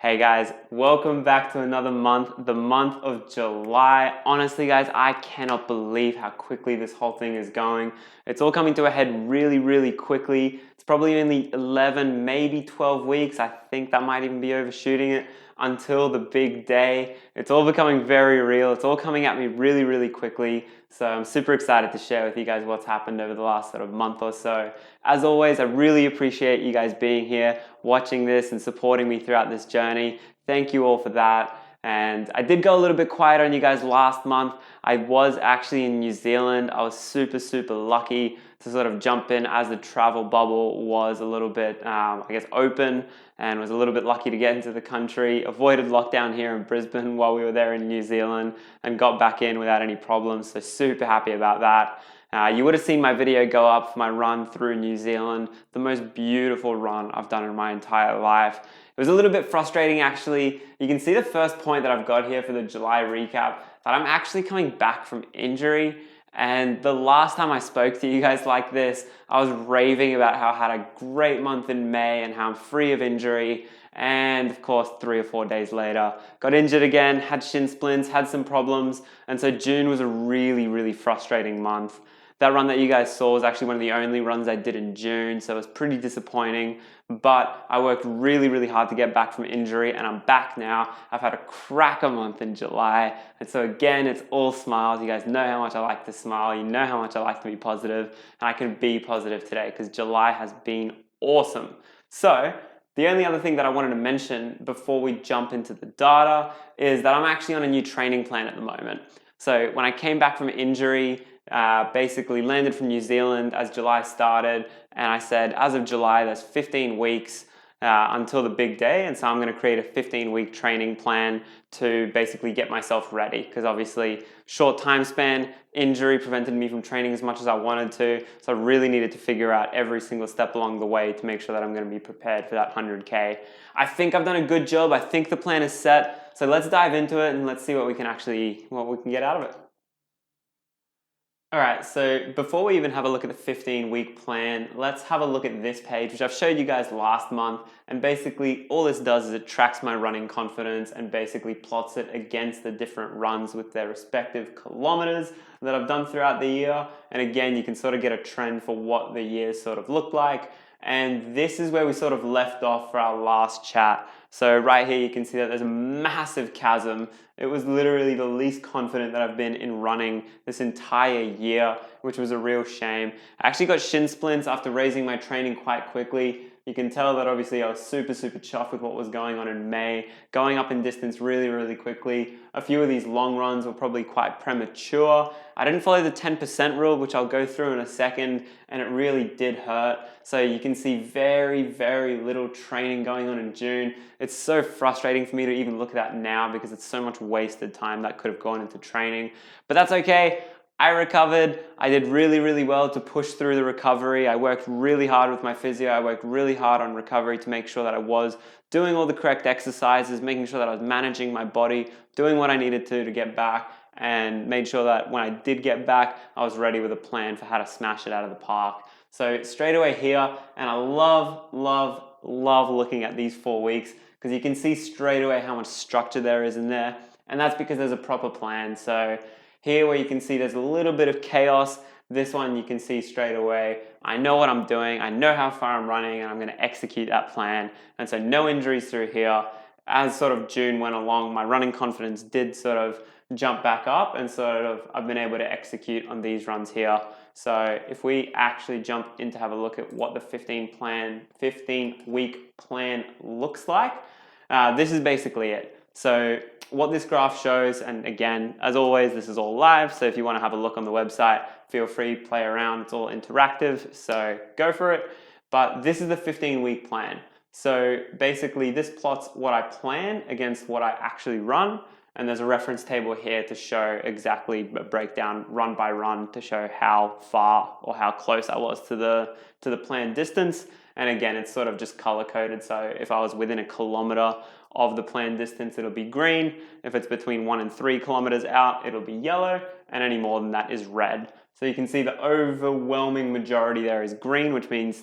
Hey guys, welcome back to another month, the month of July. Honestly guys, I cannot believe how quickly this whole thing is going. It's all coming to a head really quickly. It's probably only 11, maybe 12 weeks. I think that might even be overshooting it until the big day. It's all becoming very real. It's all coming at me really quickly. So I'm super excited to share with you guys what's happened over the last sort of month or so. As always, I really appreciate you guys being here, watching this and supporting me throughout this journey. Thank you all for that. And I did go a little bit quiet on you guys last month. I was actually in New Zealand. I was super lucky to sort of jump in as the travel bubble was a little bit, I guess, open, and was a little bit lucky to get into the country. Avoided lockdown here in Brisbane while we were there in New Zealand and got back in without any problems. So super happy about that. You would have seen my video go up for my run through New Zealand, the most beautiful run I've done in my entire life. It was a little bit frustrating actually. You can see the first point that I've got here for the July recap, that I'm actually coming back from injury. And the last time I spoke to you guys like this, I was raving about how I had a great month in May and how I'm free of injury. And of course, 3 or 4 days later, got injured again, had shin splints, had some problems. And so June was a really frustrating month. That run that you guys saw was actually one of the only runs I did in June, so it was pretty disappointing. But I worked really hard to get back from injury, and I'm back now. I've had a cracker month in July, and so again, it's all smiles. You guys know how much I like to smile. You know how much I like to be positive, and I can be positive today because July has been awesome. So the only other thing that I wanted to mention before we jump into the data is that I'm actually on a new training plan at the moment. So when I came back from injury, basically landed from New Zealand as July started, and I said as of July there's 15 weeks until the big day, and so I'm going to create a 15-week training plan to basically get myself ready, because obviously short time span, injury prevented me from training as much as I wanted to, so I really needed to figure out every single step along the way to make sure that I'm going to be prepared for that 100K. I think I've done a good job. I think the plan is set, so let's dive into it and let's see what we can get out of it. All right, so before we even have a look at the 15-week plan, let's have a look at this page, which I've showed you guys last month. And basically all this does is it tracks my running confidence and basically plots it against the different runs with their respective kilometers that I've done throughout the year. And again, you can sort of get a trend for what the years sort of look like. And this is where we sort of left off for our last chat. So right here you can see that there's a massive chasm. It was literally the least confident that I've been in running this entire year, which was a real shame. I actually got shin splints after raising my training quite quickly. You can tell that obviously I was super chuffed with what was going on in May, going up in distance really quickly. A few of these long runs were probably quite premature. I didn't follow the 10% rule, which I'll go through in a second, and it really did hurt. So you can see very little training going on in June. It's so frustrating for me to even look at that now because it's so much wasted time that could have gone into training. But that's okay. I recovered. I did really well to push through the recovery. I worked really hard with my physio. I worked really hard on recovery to make sure that I was doing all the correct exercises, making sure that I was managing my body, doing what I needed to get back, and made sure that when I did get back, I was ready with a plan for how to smash it out of the park. So straight away here, and I love looking at these 4 weeks because you can see straight away how much structure there is in there, and that's because there's a proper plan. So here where you can see there's a little bit of chaos, this one you can see straight away. I know what I'm doing, I know how far I'm running, and I'm going to execute that plan. And so no injuries through here. As sort of June went along, my running confidence did sort of jump back up, and sort of I've been able to execute on these runs here. So if we actually jump in to have a look at what the 15-week plan looks like, this is basically it. So what this graph shows, and again, as always, this is all live, so if you want to have a look on the website, feel free, play around, it's all interactive, so go for it. But this is the 15-week plan. So basically this plots what I plan against what I actually run, and there's a reference table here to show exactly a breakdown run by run to show how far or how close I was to the planned distance. And again, it's sort of just color coded, so if I was within a kilometer of the planned distance, it'll be green. If it's between 1 and 3 kilometers out, it'll be yellow, and any more than that is red. So you can see the overwhelming majority there is green, which means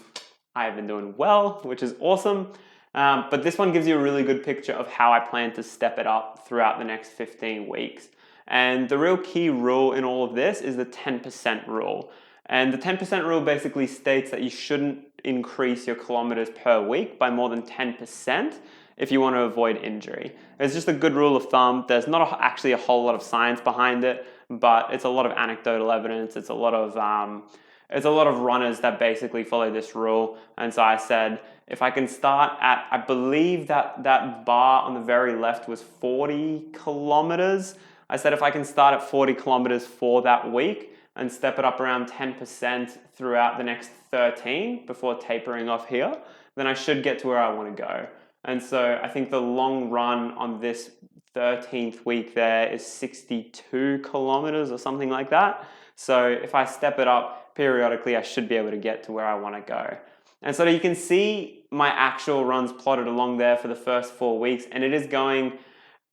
I've been doing well, which is awesome. But this one gives you a really good picture of how I plan to step it up throughout the next 15 weeks. And the real key rule in all of this is the 10% rule. And the 10% rule basically states that you shouldn't increase your kilometers per week by more than 10% if you want to avoid injury. It's just a good rule of thumb. There's not actually a whole lot of science behind it, but it's a lot of anecdotal evidence. It's a lot of runners that basically follow this rule. And so I said, if I can start at, I believe that bar on the very left was 40 kilometers. I said, if I can start at 40 kilometers for that week and step it up around 10% throughout the next 13 before tapering off here, then I should get to where I want to go. And so I think the long run on this 13th week there is 62 kilometers or something like that. So if I step it up periodically, I should be able to get to where I want to go. And so you can see my actual runs plotted along there for the first 4 weeks, and it is going,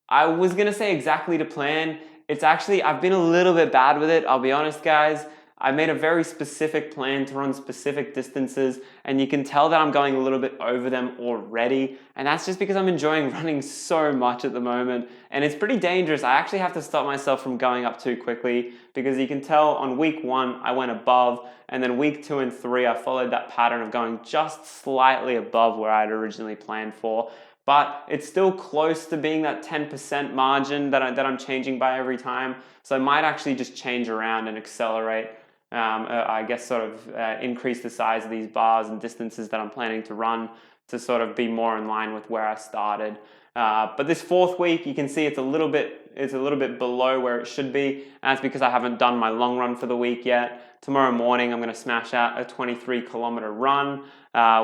I was going to say exactly to plan. It's actually, I've been a little bit bad with it, I'll be honest, guys. I made a very specific plan to run specific distances, and you can tell that I'm going a little bit over them already, and that's just because I'm enjoying running so much at the moment, and it's pretty dangerous. I actually have to stop myself from going up too quickly, because you can tell on week 1 I went above, and then week 2 and 3 I followed that pattern of going just slightly above where I'd originally planned for. But it's still close to being that 10% margin that I'm changing by every time. So I might actually just change around and accelerate, I guess sort of increase the size of these bars and distances that I'm planning to run to sort of be more in line with where I started. But this 4th week, you can see it's a little bit below where it should be. And that's because I haven't done my long run for the week yet. Tomorrow morning, I'm going to smash out a 23-kilometer run,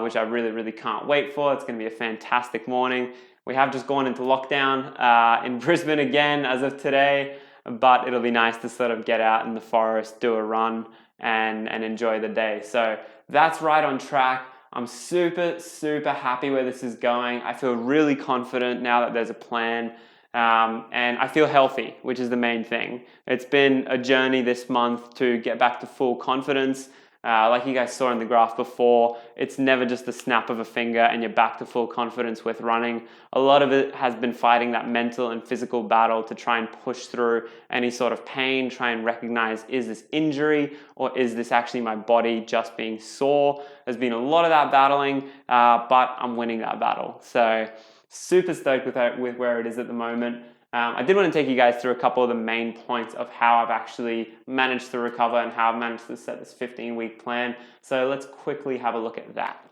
which I really can't wait for. It's going to be a fantastic morning. We have just gone into lockdown in Brisbane again as of today, but it'll be nice to sort of get out in the forest, do a run, and enjoy the day. So that's right on track. I'm super happy where this is going. I feel really confident now that there's a plan. And I feel healthy, which is the main thing. It's been a journey this month to get back to full confidence. Like you guys saw in the graph before, it's never just the snap of a finger and you're back to full confidence with running. A lot of it has been fighting that mental and physical battle to try and push through any sort of pain, try and recognize, is this injury or is this actually my body just being sore? There's been a lot of that battling, but I'm winning that battle. So super stoked with where it is at the moment. I did want to take you guys through a couple of the main points of how I've actually managed to recover and how I've managed to set this 15-week plan. So let's quickly have a look at that.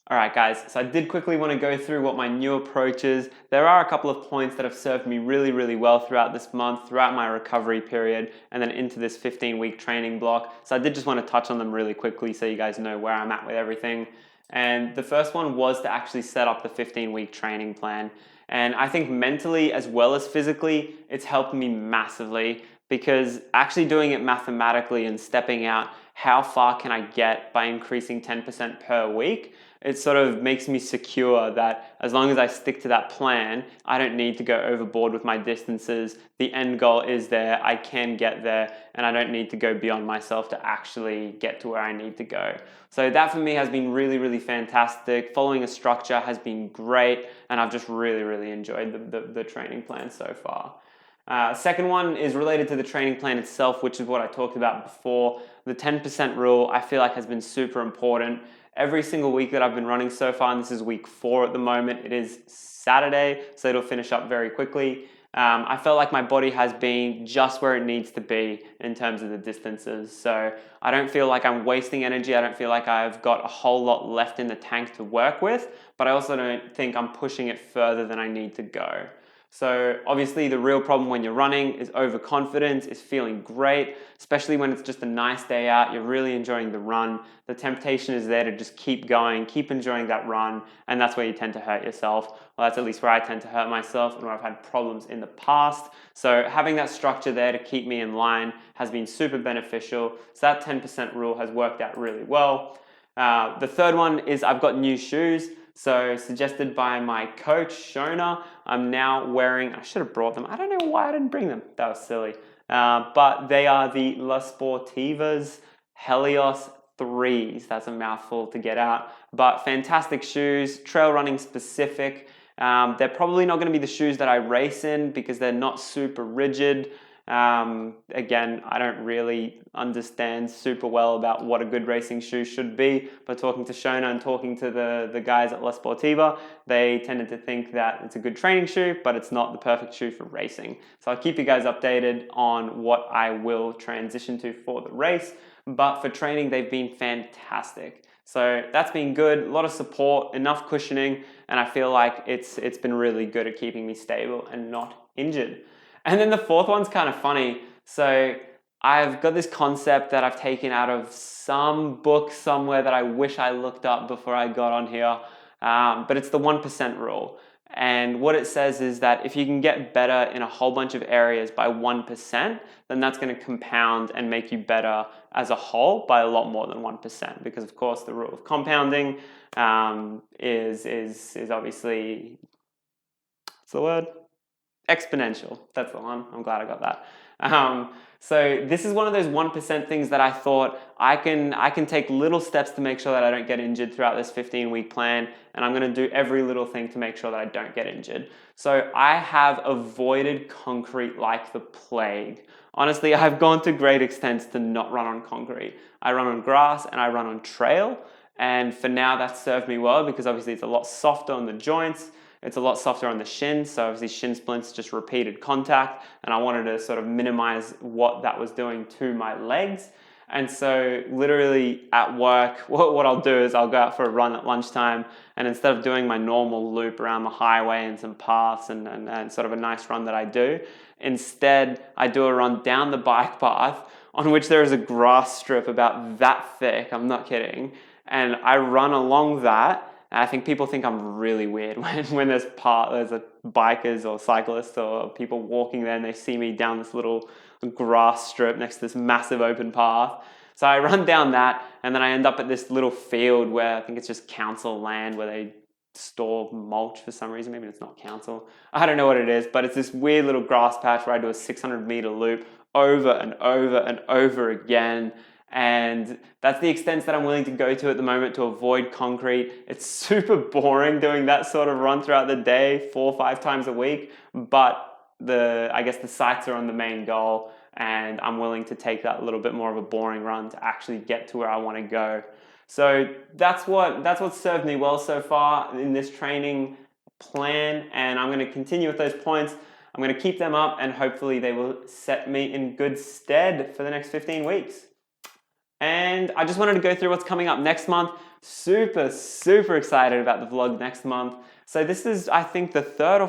All right, guys, so I did quickly want to go through what my new approach is. There are a couple of points that have served me really well throughout this month, throughout my recovery period, and then into this 15-week training block. So I did just want to touch on them really quickly so you guys know where I'm at with everything. And the first one was to actually set up the 15-week training plan. And I think mentally as well as physically, it's helped me massively because actually doing it mathematically and stepping out, how far can I get by increasing 10% per week? It sort of makes me secure that as long as I stick to that plan, I don't need to go overboard with my distances. The end goal is there, I can get there, and I don't need to go beyond myself to actually get to where I need to go. So that for me has been really fantastic. Following a structure has been great, and I've just really enjoyed the training plan so far. Second one is related to the training plan itself, which is what I talked about before. The 10% rule I feel like has been super important. Every single week that I've been running so far, and this is week 4 at the moment, it is Saturday, so it'll finish up very quickly. I felt like my body has been just where it needs to be in terms of the distances. So I don't feel like I'm wasting energy. I don't feel like I've got a whole lot left in the tank to work with, but I also don't think I'm pushing it further than I need to go. So obviously the real problem when you're running is overconfidence, is feeling great, especially when it's just a nice day out, you're really enjoying the run. The temptation is there to just keep going, keep enjoying that run, and that's where you tend to hurt yourself. Well, that's at least where I tend to hurt myself and where I've had problems in the past. So having that structure there to keep me in line has been super beneficial. So that 10% rule has worked out really well. The third one is I've got new shoes. So suggested by my coach, Shona, I'm now wearing, I should have brought them. I don't know why I didn't bring them. That was silly. But they are the La Sportivas Helios threes. That's a mouthful to get out, but fantastic shoes, trail running specific. They're probably not going to be the shoes that I race in because they're not super rigid. Again, I don't really understand super well about what a good racing shoe should be, but talking to Shona and talking to the guys at La Sportiva, they tended to think that it's a good training shoe, but it's not the perfect shoe for racing. So I'll keep you guys updated on what I will transition to for the race, but for training, they've been fantastic. So that's been good, a lot of support, enough cushioning, and I feel like it's been really good at keeping me stable and not injured. And then the fourth one's kind of funny. So I've got this concept that I've taken out of some book somewhere that I wish I looked up before I got on here, but it's the 1% rule. And what it says is that if you can get better in a whole bunch of areas by 1%, then that's going to compound and make you better as a whole by a lot more than 1%. Because of course the rule of compounding is obviously, what's the word? Exponential. That's the one. I'm glad I got that. So this is one of those 1% things that I thought I can take little steps to make sure that I don't get injured throughout this 15-week plan, and I'm going to do every little thing to make sure that I don't get injured. So I have avoided concrete like the plague. Honestly, I've gone to great extents to not run on concrete. I run on grass and I run on trail, and for now that's served me well because obviously it's a lot softer on the joints. It's a lot softer on the shin, so obviously shin splints, just repeated contact, and I wanted to sort of minimize what that was doing to my legs. And so literally at work, what I'll do is I'll go out for a run at lunchtime, and instead of doing my normal loop around the highway and some paths and sort of a nice run that I do, instead I do a run down the bike path on which there is a grass strip about that thick, I'm not kidding, and I run along that. And I think people think I'm really weird when there's bikers or cyclists or people walking there and they see me down this little grass strip next to this massive open path. So I run down that and then I end up at this little field where I think it's just council land where they store mulch for some reason. Maybe it's not council. I don't know what it is, but it's this weird little grass patch where I do a 600-meter loop over and over and over again. And that's the extent that I'm willing to go to at the moment to avoid concrete. It's super boring doing that sort of run throughout the day, 4 or 5 times a week, but I guess the sights are on the main goal, and I'm willing to take that little bit more of a boring run to actually get to where I want to go. So that's what's served me well so far in this training plan, and I'm going to continue with those points. I'm going to keep them up, and hopefully they will set me in good stead for the next 15 weeks. And I just wanted to go through what's coming up next month. Super, super excited about the vlog next month. So this is, I think, the third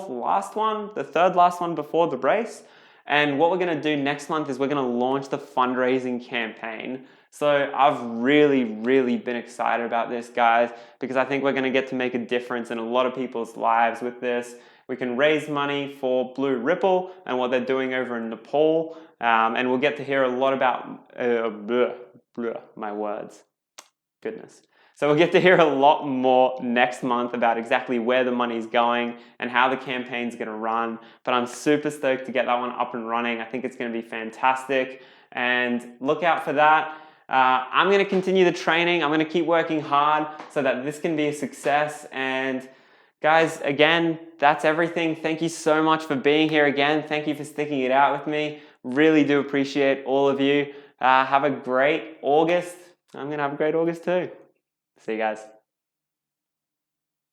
last one before the race. And what we're going to do next month is we're going to launch the fundraising campaign. So I've really, really been excited about this, guys, because I think we're going to get to make a difference in a lot of people's lives with this. We can raise money for Blue Ripple and what they're doing over in Nepal. And we'll get to hear a lot about, my words, goodness. So we'll get to hear a lot more next month about exactly where the money's going and how the campaign's going to run. But I'm super stoked to get that one up and running. I think it's going to be fantastic. And look out for that. I'm going to continue the training. I'm going to keep working hard so that this can be a success. And guys, again, that's everything. Thank you so much for being here again. Thank you for sticking it out with me. Really do appreciate all of you. Have a great August. I'm going to have a great August too. See you guys.